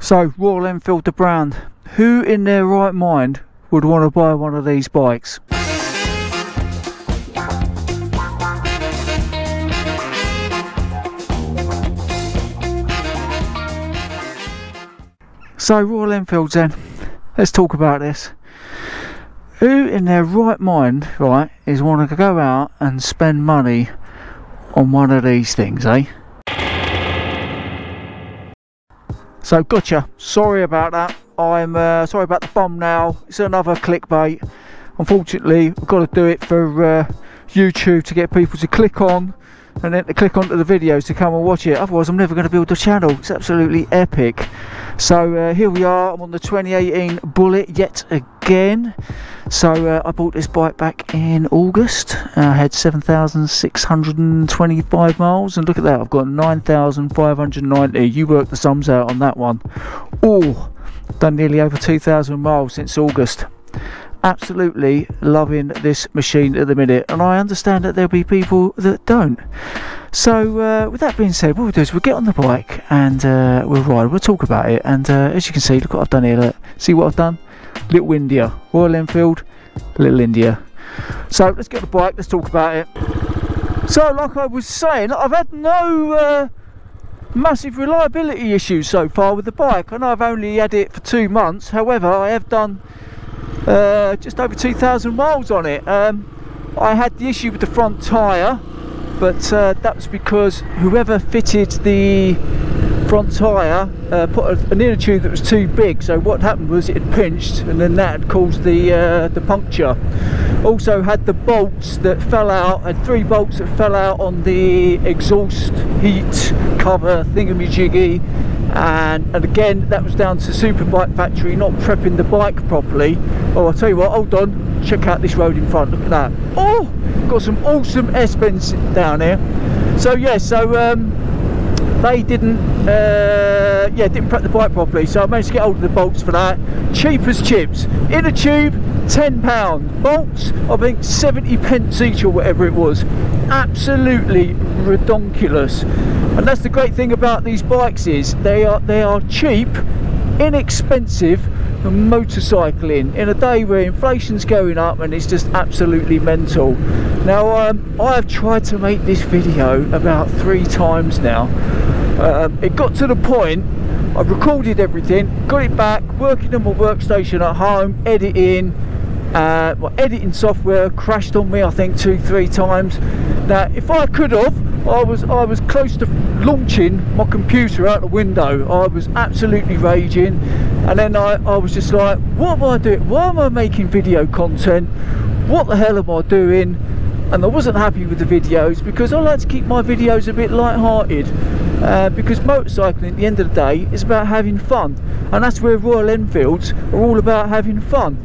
So, Royal Enfield, the brand. Who in their right mind would want to buy one of these bikes? So, Royal Enfields then. Let's talk about this. Who in their right mind, right, is wanting to go out and spend money on one of these things, eh? So gotcha, sorry about that. I'm sorry about the thumbnail. It's another clickbait. Unfortunately, I've got to do it for YouTube to get people to click on, and then to click onto the videos to come and watch it. Otherwise, I'm never going to build the channel. It's absolutely epic. So here we are. I'm on the 2018 Bullet yet again. So I bought this bike back in August. I had 7,625 miles, and look at that, I've got 9,590. You work the sums out on that one. Oh, done nearly over 2,000 miles since August. Absolutely loving this machine at the minute, and I understand that there'll be people that don't. So with that being said, what we'll do is we'll get on the bike and we'll ride, we'll talk about it, and as you can see, look what I've done here. Look. See what I've done? Little India, Royal Enfield, Little India. So let's get on the bike, let's talk about it. So like I was saying, I've had no massive reliability issues so far with the bike. I know I've only had it for 2 months, however I have done just over 2,000 miles on it. I had the issue with the front tyre, but that was because whoever fitted the front tyre put an inner tube that was too big, so what happened was it had pinched, and then that had caused the puncture. Also had the bolts that fell out, had 3 bolts that fell out on the exhaust heat cover thingamajiggy, and again that was down to Superbike factory not prepping the bike properly. Oh, I'll tell you what, hold on, check out this road in front, look at that. Oh, got some awesome S-bends down here. So yeah, they didn't didn't prep the bike properly, so I managed to get hold of the bolts for that. Cheap as chips. Inner tube, £10. Bolts, I think 70p each or whatever it was. Absolutely redonkulous. And that's the great thing about these bikes, is they are cheap, inexpensive motorcycling in a day where inflation's going up and it's just absolutely mental. Now I have tried to make this video about 3 times now. It got to the point I've recorded everything, got it back, working on my workstation at home, editing. My editing software crashed on me I think 2-3 times. Now if I could have, I was close to launching my computer out the window. I was absolutely raging, and then I was just like, what am I doing? Why am I making video content? What the hell am I doing? And I wasn't happy with the videos, because I like to keep my videos a bit light-hearted, because motorcycling at the end of the day is about having fun, and that's where Royal Enfields are all about having fun.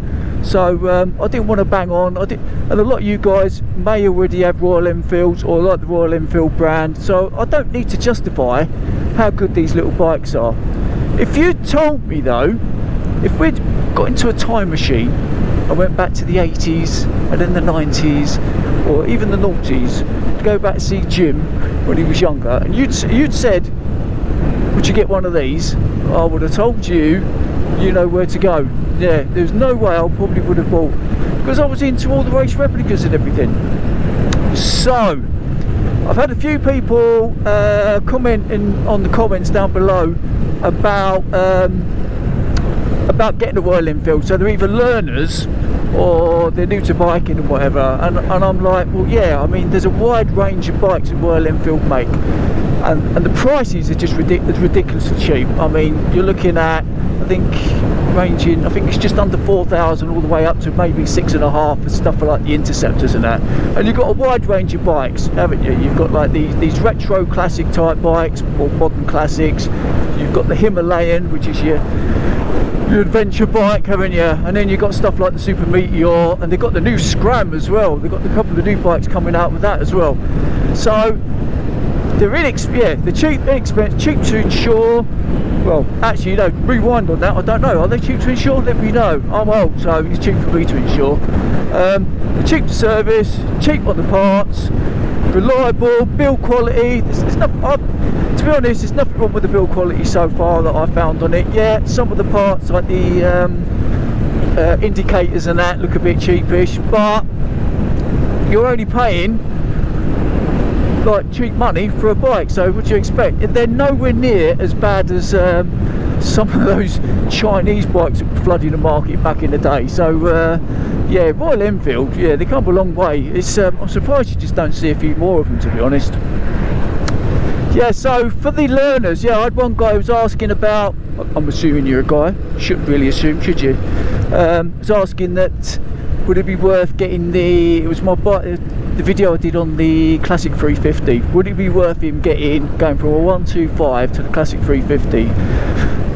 So I didn't want to bang on, and a lot of you guys may already have Royal Enfields or like the Royal Enfield brand, so I don't need to justify how good these little bikes are. If you told me though, if we'd got into a time machine and went back to the 80s and then the 90s or even the noughties, to go back to see Jim when he was younger, and you'd said, would you get one of these? I would have told you, you know where to go. Yeah, there's no way I probably would have bought, because I was into all the race replicas and everything. So I've had a few people comment on the comments down below about getting a Royal Enfield. So they're either learners or they're new to biking and whatever, and I'm like, well yeah, I mean there's a wide range of bikes that Royal Enfield make, and the prices are just ridiculously cheap. I mean, you're looking at, I think it's just under 4,000 all the way up to maybe 6.5 for stuff like the Interceptors and that. And you've got a wide range of bikes, haven't you? You've got like these retro classic type bikes, or modern classics. You've got the Himalayan, which is your adventure bike, haven't you? And then you've got stuff like the Super Meteor, and they've got the new Scram as well. They've got a couple of the new bikes coming out with that as well. So they're they're cheap, inexpensive, cheap to insure. Well, actually, no, rewind on that, I don't know. Are they cheap to insure? Let me know. I'm old, so it's cheap for me to insure. They're cheap to service, cheap on the parts, reliable, build quality. There's nothing, To be honest, there's nothing wrong with the build quality so far that I found on it. Yeah, some of the parts like the indicators and that look a bit cheapish, but you're only paying like cheap money for a bike, so what do you expect? They're nowhere near as bad as some of those Chinese bikes that were flooding the market back in the day. So yeah, Royal Enfield, yeah, they come a long way. It's I'm surprised you just don't see a few more of them, to be honest. Yeah, so for the learners, yeah, I had one guy who was asking about, I'm assuming you're a guy, shouldn't really assume, should you? Was asking that would it be worth getting the, it was my bike, the video I did on the Classic 350, would it be worth him going from a 125 to the Classic 350?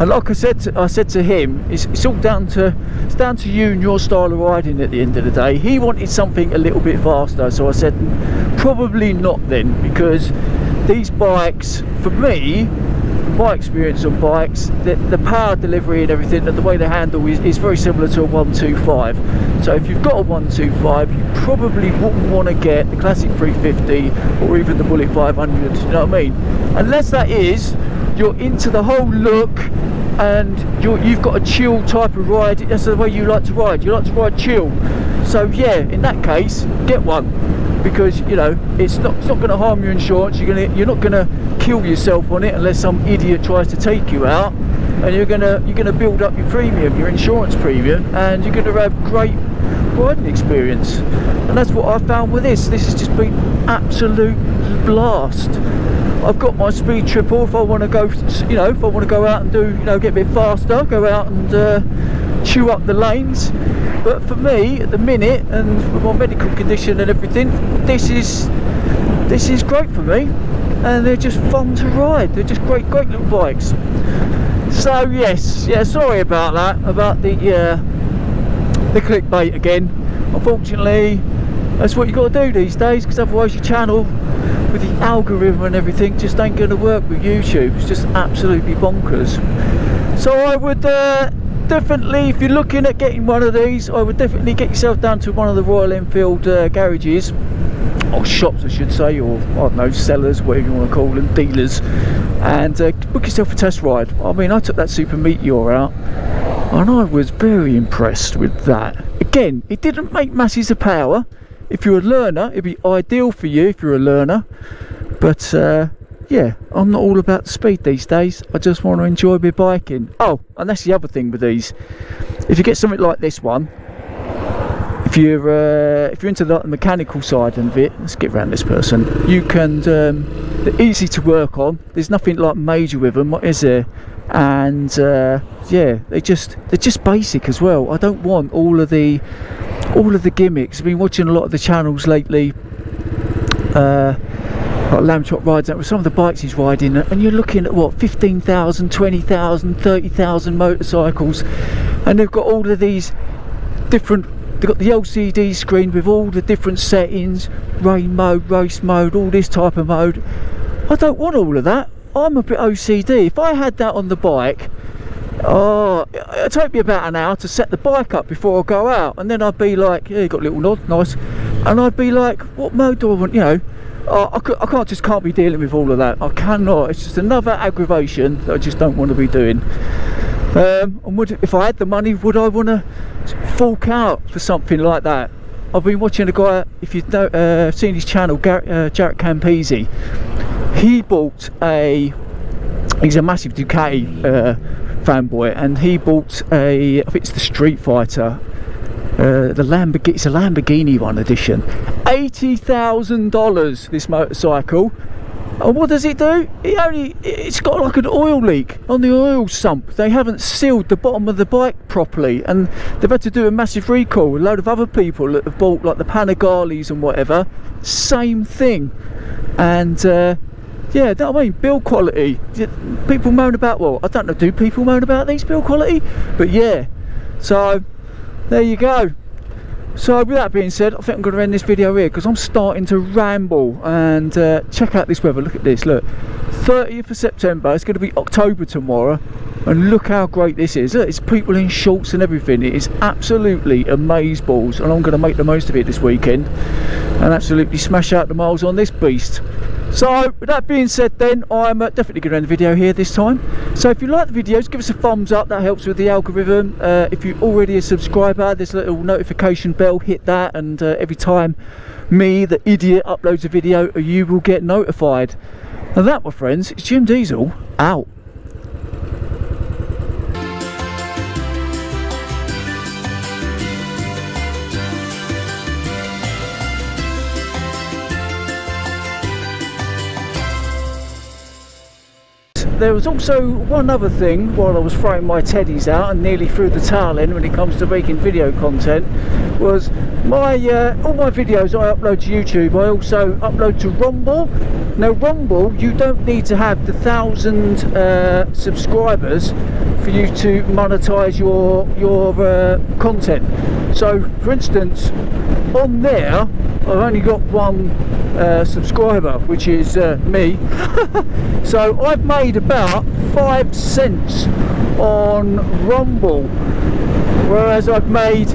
And like I said to him, it's all down to you and your style of riding at the end of the day. He wanted something a little bit faster, so I said probably not then, because these bikes, for me, my experience on bikes, the power delivery and everything, and the way they handle is very similar to a 125. So if you've got a 125, you probably wouldn't want to get the Classic 350 or even the Bullet 500, you know what I mean? Unless that is, you're into the whole look and you've got a chill type of ride. That's the way you like to ride. You like to ride chill. So yeah, in that case, get one, because you know it's not going to harm your insurance. You're not going to kill yourself on it unless some idiot tries to take you out, and you're gonna build up your premium, your insurance premium, and you're going to have great riding experience. And that's what I found with this. This has just been absolute blast. I've got my speed triple if I want to go, you know, if I want to go out and do, you know, get a bit faster, go out and chew up the lanes. But for me, at the minute, and with my medical condition and everything, this is great for me, and they're just fun to ride. They're just great little bikes. So yes, yeah, sorry about that, about the clickbait again. Unfortunately, that's what you got to do these days, because otherwise your channel, with the algorithm and everything, just ain't going to work with YouTube. It's just absolutely bonkers. So I would definitely, if you're looking at getting one of these, I would definitely get yourself down to one of the Royal Enfield garages, or shops I should say, or I don't know, sellers, whatever you want to call them, dealers, and book yourself a test ride. I mean, I took that Super Meteor out and I was very impressed with that. Again, it didn't make masses of power. If you're a learner, it'd be ideal for you if you're a learner, but yeah, I'm not all about the speed these days. I just want to enjoy my biking. Oh, and that's the other thing with these. If you get something like this one, if you're into the mechanical side of it, let's get around this person. You can, they're easy to work on. There's nothing like major with them, is there? And yeah, they're just basic as well. I don't want all of the gimmicks. I've been watching a lot of the channels lately, like Lamb Chop rides out with some of the bikes he's riding, and you're looking at what, 15,000, 20,000, 30,000 motorcycles, and they've got all of these different, they've got the LCD screen with all the different settings, rain mode, race mode, all this type of mode. I don't want all of that. I'm a bit OCD. If I had that on the bike, oh, it'll take me about an hour to set the bike up before I go out, and then I'd be like, yeah, you got a little nod, nice, and I'd be like, what mode do I want, you know? I can't be dealing with all of that. I cannot. It's just another aggravation that I just don't want to be doing. And if I had the money, would I want to fork out for something like that? I've been watching a guy, if you've seen his channel, Jarek Campese. He bought he's a massive Ducati fanboy, and he bought I think it's the Street Fighter, it's a Lamborghini one edition, $80,000 this motorcycle. And what does it do? It's got like an oil leak on the oil sump. They haven't sealed the bottom of the bike properly, and they've had to do a massive recall. A load of other people that have bought like the Panigales and whatever, same thing. And yeah, I mean, build quality. People moan about, well, I don't know, do people moan about these build quality? But yeah, so there you go. So with that being said, I think I'm going to end this video here because I'm starting to ramble. And check out this weather. Look at this, look, 30th of September, it's going to be October tomorrow, and look how great this is. Look, it's people in shorts and everything. It is absolutely amazeballs, and I'm going to make the most of it this weekend and absolutely smash out the miles on this beast. So with that being said, then I'm definitely going to end the video here this time. So if you like the videos, give us a thumbs up, that helps with the algorithm. If you're already a subscriber, there's a little notification bell, hit that, and every time me, the idiot, uploads a video, you will get notified. And that, my friends, is Jim Diesel out. There was also one other thing while I was throwing my teddies out and nearly threw the towel in when it comes to making video content, was my all my videos I upload to YouTube, I also upload to Rumble. Now Rumble, you don't need to have the 1,000 subscribers for you to monetize your content. So for instance, on there I've only got one subscriber, which is me. So I've made about 5 cents on Rumble, whereas I've made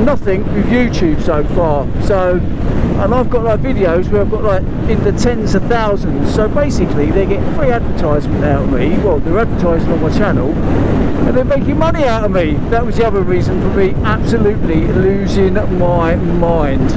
nothing with YouTube so far. So, and I've got like videos where I've got like in the tens of thousands. So basically they're getting free advertisement out of me. Well, they're advertising on my channel and they're making money out of me. That was the other reason for me absolutely losing my mind.